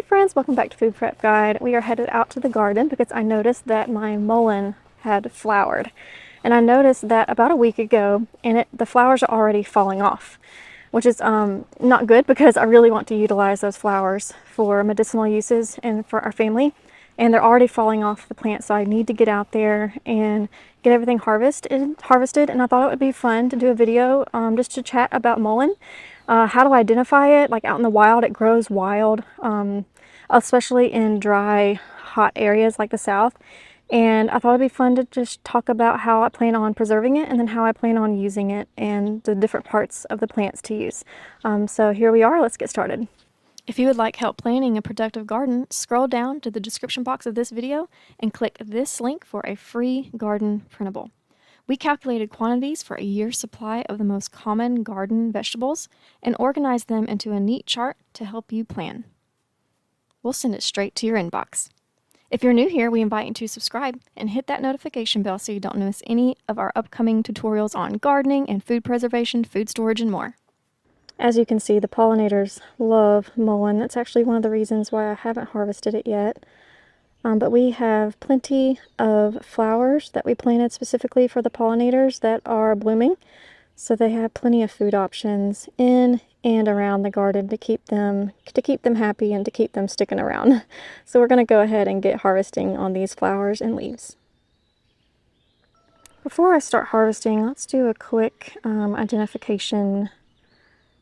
friends, welcome back to Food Prep Guide. We are headed out to the garden because I noticed that my mullein had flowered. And I noticed that about a week ago, and the flowers are already falling off, which is not good because I really want to utilize those flowers for medicinal uses and for our family. And they're already falling off the plant, so I need to get out there and get everything harvested. And I thought it would be fun to do a video just to chat about mullein. How to identify it, like out in the wild. It grows wild, especially in dry, hot areas like the South. And I thought it'd be fun to just talk about how I plan on preserving it and then how I plan on using it and the different parts of the plants to use. So here we are, let's get started. If you would like help planning a productive garden, scroll down to the description box of this video and click this link for a free garden printable. We calculated quantities for a year's supply of the most common garden vegetables and organized them into a neat chart to help you plan. We'll send it straight to your inbox. If you're new here, we invite you to subscribe and hit that notification bell so you don't miss any of our upcoming tutorials on gardening and food preservation, food storage, and more. As you can see, the pollinators love mullein. That's actually one of the reasons why I haven't harvested it yet. But we have plenty of flowers that we planted specifically for the pollinators that are blooming. So they have plenty of food options in and around the garden to keep them happy and to keep them sticking around. So we're going to go ahead and get harvesting on these flowers and leaves. Before I start harvesting, let's do a quick identification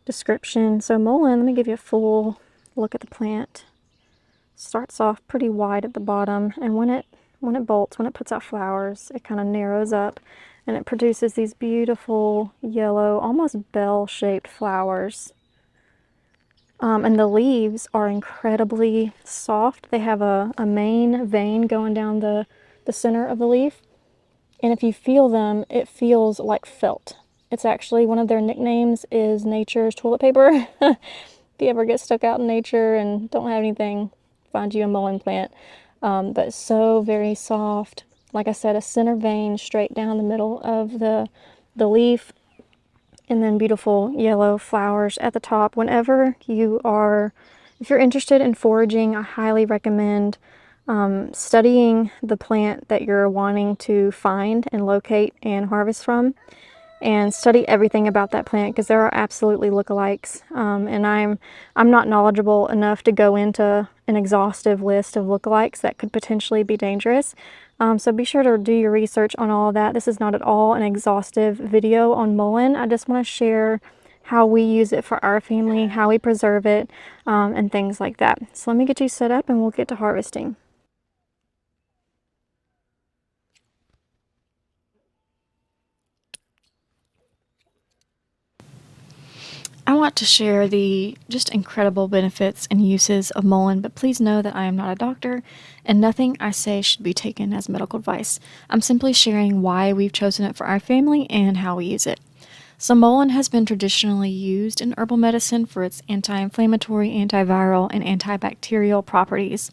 description. So mullein, let me give you a full look at the plant. Starts off pretty wide at the bottom, and when it puts out flowers, it kind of narrows up and it produces these beautiful yellow, almost bell-shaped flowers. And the leaves are incredibly soft. They have a main vein going down the center of the leaf, and if you feel them, it feels like felt. It's actually, one of their nicknames is nature's toilet paper. If you ever get stuck out in nature and don't have anything, find you a mullein plant. But so very soft. Like I said, a center vein straight down the middle of the leaf, and then beautiful yellow flowers at the top. If you're interested in foraging, I highly recommend studying the plant that you're wanting to find and locate and harvest from, and study everything about that plant, because there are absolutely lookalikes. And I'm not knowledgeable enough to go into an exhaustive list of lookalikes that could potentially be dangerous. So be sure to do your research on all of that. This is not at all an exhaustive video on mullein. I just want to share how we use it for our family, how we preserve it, and things like that. So let me get you set up and we'll get to harvesting. I want to share the just incredible benefits and uses of mullein, but please know that I am not a doctor and nothing I say should be taken as medical advice. I'm simply sharing why we've chosen it for our family and how we use it. So mullein has been traditionally used in herbal medicine for its anti-inflammatory, antiviral, and antibacterial properties.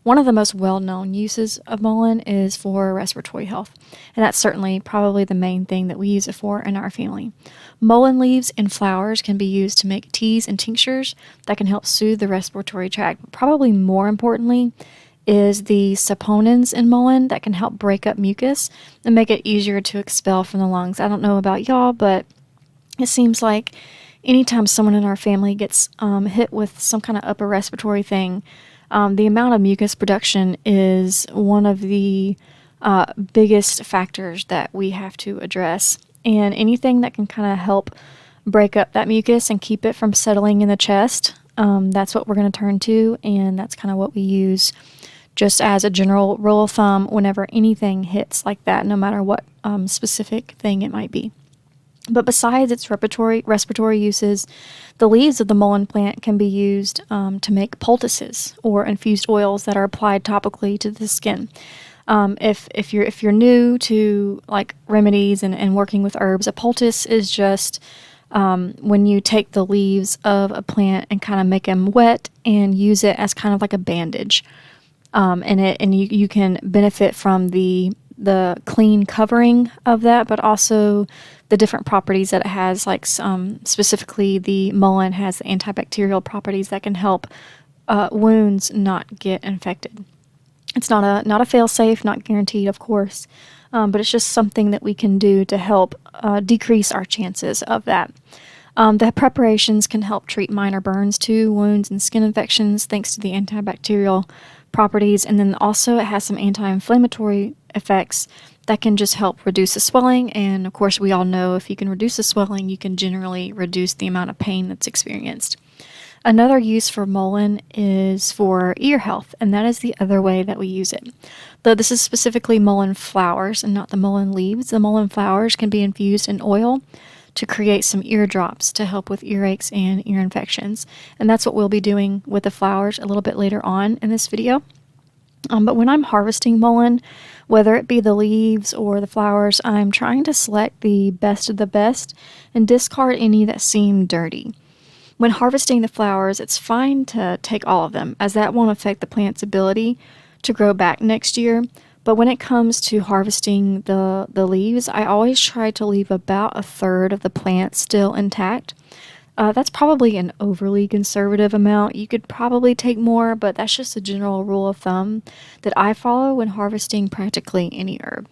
One of the most well-known uses of mullein is for respiratory health, and that's certainly probably the main thing that we use it for in our family. Mullein leaves and flowers can be used to make teas and tinctures that can help soothe the respiratory tract. But probably more importantly is the saponins in mullein that can help break up mucus and make it easier to expel from the lungs. I don't know about y'all, but it seems like anytime someone in our family gets hit with some kind of upper respiratory thing, the amount of mucus production is one of the biggest factors that we have to address. And anything that can kind of help break up that mucus and keep it from settling in the chest, that's what we're going to turn to, and that's kind of what we use just as a general rule of thumb whenever anything hits like that, no matter what specific thing it might be. But besides its respiratory uses, the leaves of the mullein plant can be used to make poultices or infused oils that are applied topically to the skin. If you're new to like remedies and working with herbs, a poultice is just when you take the leaves of a plant and kind of make them wet and use it as kind of like a bandage. And you can benefit from the clean covering of that, but also the different properties that it has, like specifically the mullein has the antibacterial properties that can help wounds not get infected. It's not a fail-safe, not guaranteed, of course, but it's just something that we can do to help decrease our chances of that. The preparations can help treat minor burns too, wounds and skin infections, thanks to the antibacterial properties. And then also it has some anti-inflammatory effects that can just help reduce the swelling. And of course, we all know if you can reduce the swelling, you can generally reduce the amount of pain that's experienced. Another use for mullein is for ear health, and that is the other way that we use it. Though this is specifically mullein flowers and not the mullein leaves, the mullein flowers can be infused in oil to create some ear drops to help with earaches and ear infections. And that's what we'll be doing with the flowers a little bit later on in this video. But when I'm harvesting mullein, whether it be the leaves or the flowers, I'm trying to select the best of the best and discard any that seem dirty. When harvesting the flowers, it's fine to take all of them, as that won't affect the plant's ability to grow back next year. But when it comes to harvesting the leaves, I always try to leave about a third of the plant still intact. That's probably an overly conservative amount. You could probably take more, but that's just a general rule of thumb that I follow when harvesting practically any herb.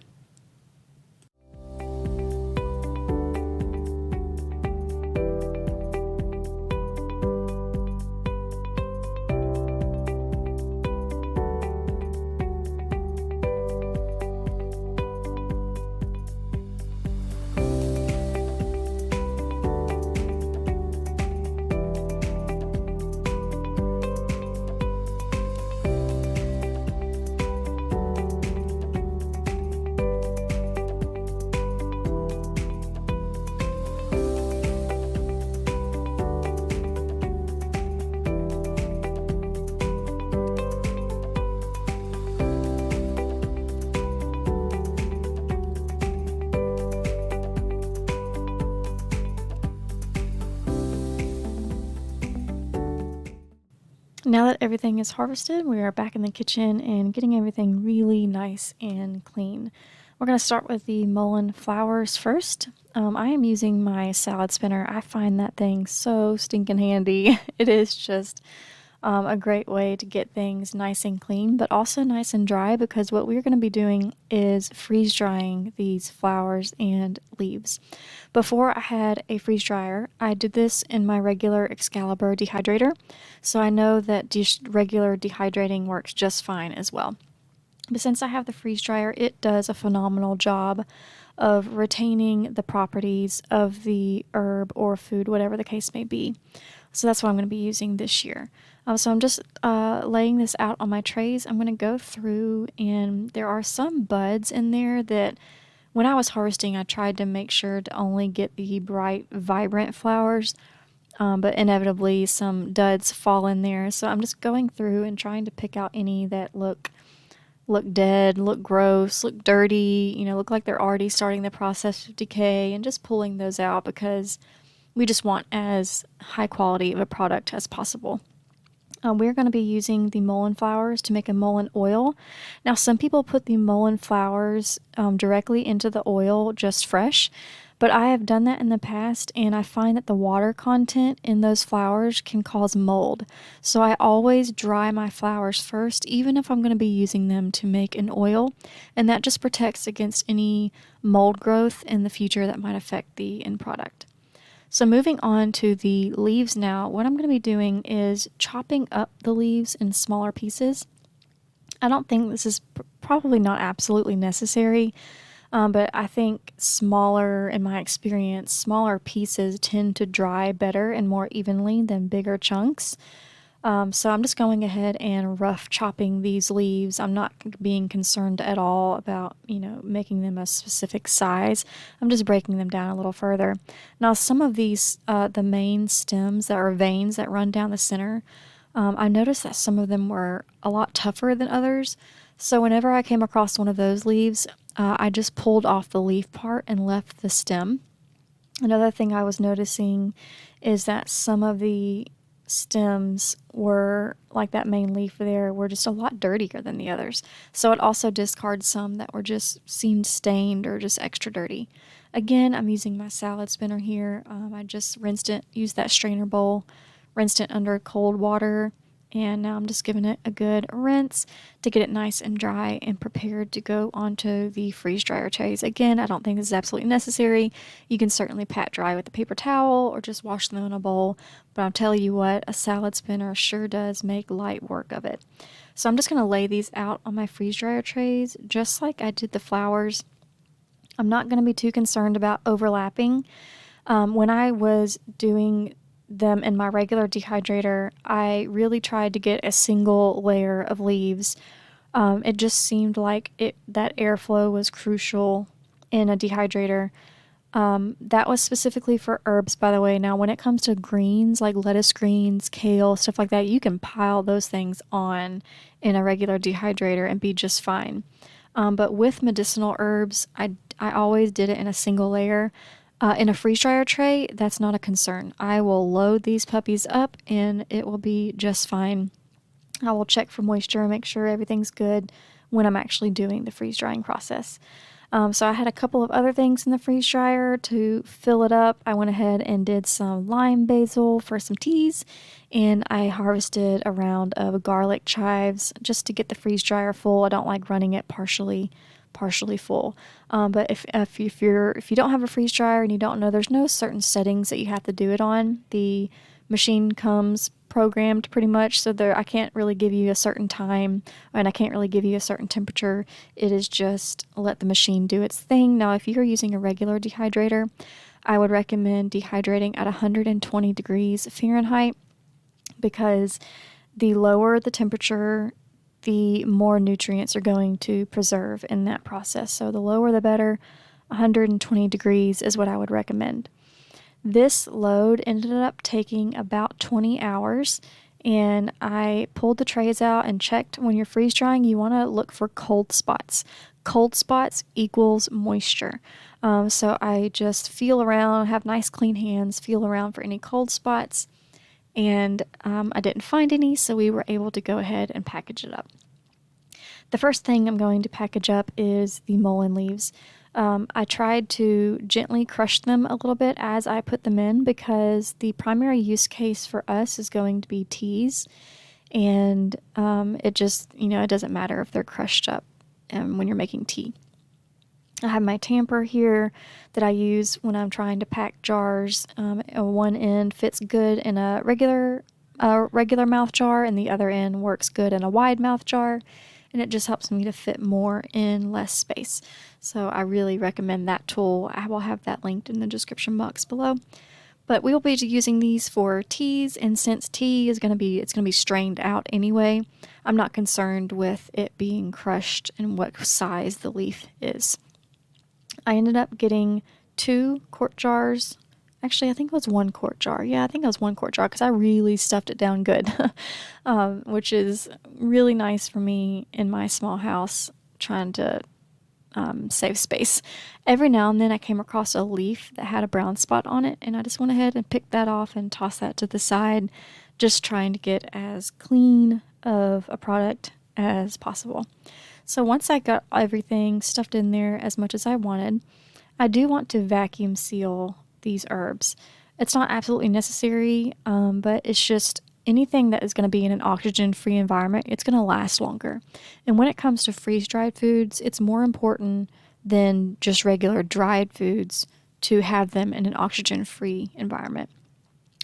Now that everything is harvested, we are back in the kitchen and getting everything really nice and clean. We're going to start with the mullein flowers first. I am using my salad spinner. I find that thing so stinking handy. It is just a great way to get things nice and clean, but also nice and dry, because what we're going to be doing is freeze drying these flowers and leaves. Before I had a freeze dryer, I did this in my regular Excalibur dehydrator, so I know that regular dehydrating works just fine as well. But since I have the freeze dryer, it does a phenomenal job of retaining the properties of the herb or food, whatever the case may be. So that's what I'm going to be using this year. So I'm just laying this out on my trays. I'm going to go through, and there are some buds in there that when I was harvesting, I tried to make sure to only get the bright, vibrant flowers, but inevitably some duds fall in there. So I'm just going through and trying to pick out any that look dead, look gross, look dirty, look like they're already starting the process of decay, and just pulling those out because we just want as high quality of a product as possible. We're going to be using the mullein flowers to make a mullein oil. Now, some people put the mullein flowers directly into the oil just fresh, but I have done that in the past, and I find that the water content in those flowers can cause mold. So I always dry my flowers first, even if I'm going to be using them to make an oil, and that just protects against any mold growth in the future that might affect the end product. So moving on to the leaves now, what I'm going to be doing is chopping up the leaves in smaller pieces. I don't think this is probably not absolutely necessary, but I think in my experience, smaller pieces tend to dry better and more evenly than bigger chunks. So I'm just going ahead and rough chopping these leaves. I'm not being concerned at all about, making them a specific size. I'm just breaking them down a little further. Now, some of these, the main stems that are veins that run down the center, I noticed that some of them were a lot tougher than others. So whenever I came across one of those leaves, I just pulled off the leaf part and left the stem. Another thing I was noticing is that some of the stems were, like that main leaf there, were just a lot dirtier than the others. So it also discards some that seemed stained or just extra dirty. Again, I'm using my salad spinner here. I just rinsed it, used that strainer bowl, rinsed it under cold water, and now I'm just giving it a good rinse to get it nice and dry and prepared to go onto the freeze dryer trays. Again, I don't think this is absolutely necessary. You can certainly pat dry with a paper towel or just wash them in a bowl, but I'll tell you what, a salad spinner sure does make light work of it. So I'm just going to lay these out on my freeze dryer trays just like I did the flowers. I'm not going to be too concerned about overlapping. When I was doing them in my regular dehydrator, I really tried to get a single layer of leaves. It just seemed like that airflow was crucial in a dehydrator. That was specifically for herbs, by the way. Now, when it comes to greens, like lettuce greens, kale, stuff like that, you can pile those things on in a regular dehydrator and be just fine. But with medicinal herbs, I always did it in a single layer. In a freeze dryer tray, that's not a concern. I will load these puppies up and it will be just fine. I will check for moisture and make sure everything's good when I'm actually doing the freeze drying process. So I had a couple of other things in the freeze dryer to fill it up. I went ahead and did some lime basil for some teas, and I harvested a round of garlic chives just to get the freeze dryer full. I don't like running it partially full. But if you don't have a freeze dryer and you don't know, there's no certain settings that you have to do it on. The machine comes programmed pretty much, so I can't really give you a certain time and I can't really give you a certain temperature. It is just let the machine do its thing. Now, if you're using a regular dehydrator, I would recommend dehydrating at 120 degrees Fahrenheit because the lower the temperature, the more nutrients are going to preserve in that process. So the lower the better. 120 degrees is what I would recommend. This load ended up taking about 20 hours, and I pulled the trays out and checked. When you're freeze drying, you want to look for cold spots. Cold spots equals moisture. So I just feel around, have nice clean hands, feel around for any cold spots, and I didn't find any, so we were able to go ahead and package it up. The first thing I'm going to package up is the mullein leaves. I tried to gently crush them a little bit as I put them in because the primary use case for us is going to be teas, and it just, it doesn't matter if they're crushed up when you're making tea. I have my tamper here that I use when I'm trying to pack jars. One end fits good in a regular mouth jar, and the other end works good in a wide mouth jar, and it just helps me to fit more in less space. So I really recommend that tool. I will have that linked in the description box below. But we will be using these for teas, and since tea is going to be strained out anyway, I'm not concerned with it being crushed and what size the leaf is. I ended up getting 2 quart jars. Actually, I think it was 1 quart jar. Yeah, I think it was 1 quart jar because I really stuffed it down good, which is really nice for me in my small house trying to save space. Every now and then I came across a leaf that had a brown spot on it, and I just went ahead and picked that off and tossed that to the side, just trying to get as clean of a product as possible. So once I got everything stuffed in there as much as I wanted, I do want to vacuum seal these herbs. It's not absolutely necessary, but it's just anything that is going to be in an oxygen-free environment, it's going to last longer. And when it comes to freeze-dried foods, it's more important than just regular dried foods to have them in an oxygen-free environment.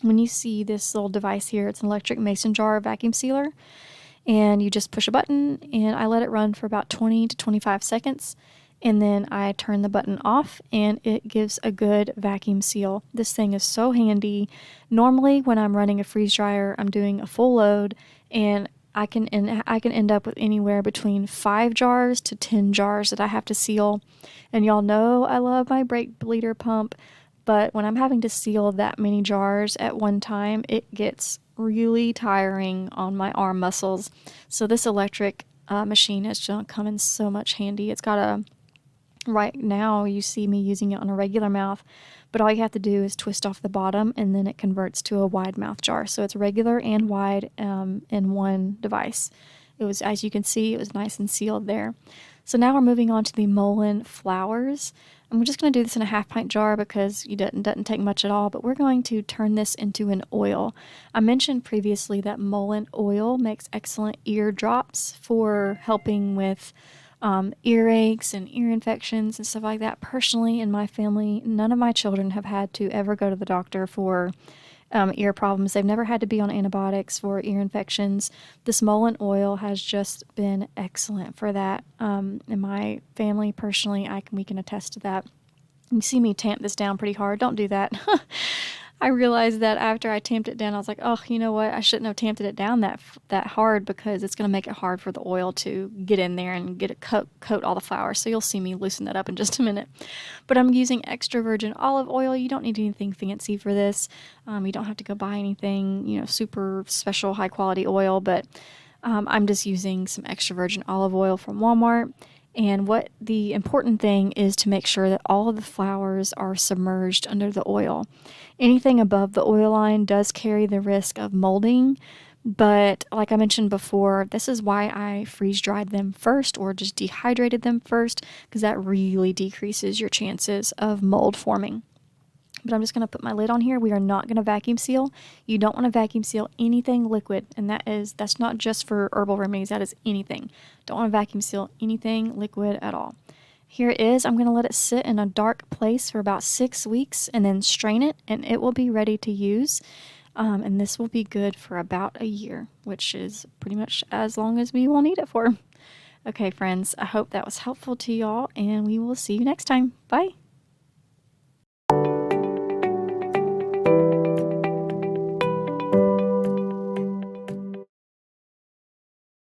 When you see this little device here, it's an electric mason jar vacuum sealer, and you just push a button, and I let it run for about 20 to 25 seconds, and then I turn the button off, and it gives a good vacuum seal. This thing is so handy. Normally, when I'm running a freeze dryer, I'm doing a full load, and I can end up with anywhere between 5 jars to 10 jars that I have to seal. And y'all know I love my brake bleeder pump, but when I'm having to seal that many jars at one time, it gets really tiring on my arm muscles. So this electric machine has just come in so much handy. It's got right now you see me using it on a regular mouth, but all you have to do is twist off the bottom and then it converts to a wide mouth jar. So it's regular and wide in one device. It was, as you can see, it was nice and sealed there. So now we're moving on to the mullein flowers. And we're just going to do this in a 1/2 pint jar because it doesn't take much at all, but we're going to turn this into an oil. I mentioned previously that mullein oil makes excellent ear drops for helping with earaches and ear infections and stuff like that. Personally, in my family, none of my children have had to ever go to the doctor for ear problems. They've never had to be on antibiotics for ear infections. This mullein oil has just been excellent for that. In my family, personally, we can attest to that. You see me tamp this down pretty hard. Don't do that. I realized that after I tamped it down, I was like, oh, you know what? I shouldn't have tamped it down that hard because it's going to make it hard for the oil to get in there and get it coat all the flowers. So you'll see me loosen that up in just a minute. But I'm using extra virgin olive oil. You don't need anything fancy for this. You don't have to go buy anything, super special high quality oil. But I'm just using some extra virgin olive oil from Walmart. And what the important thing is to make sure that all of the flowers are submerged under the oil. Anything above the oil line does carry the risk of molding, but like I mentioned before, this is why I freeze dried them first or just dehydrated them first, because that really decreases your chances of mold forming. But I'm just going to put my lid on here. We are not going to vacuum seal. You don't want to vacuum seal anything liquid, and that's not just for herbal remedies. That is anything. Don't want to vacuum seal anything liquid at all. Here it is. I'm going to let it sit in a dark place for about 6 weeks and then strain it, and it will be ready to use. And this will be good for about a year, which is pretty much as long as we will need it for. Okay, friends, I hope that was helpful to y'all, and we will see you next time. Bye.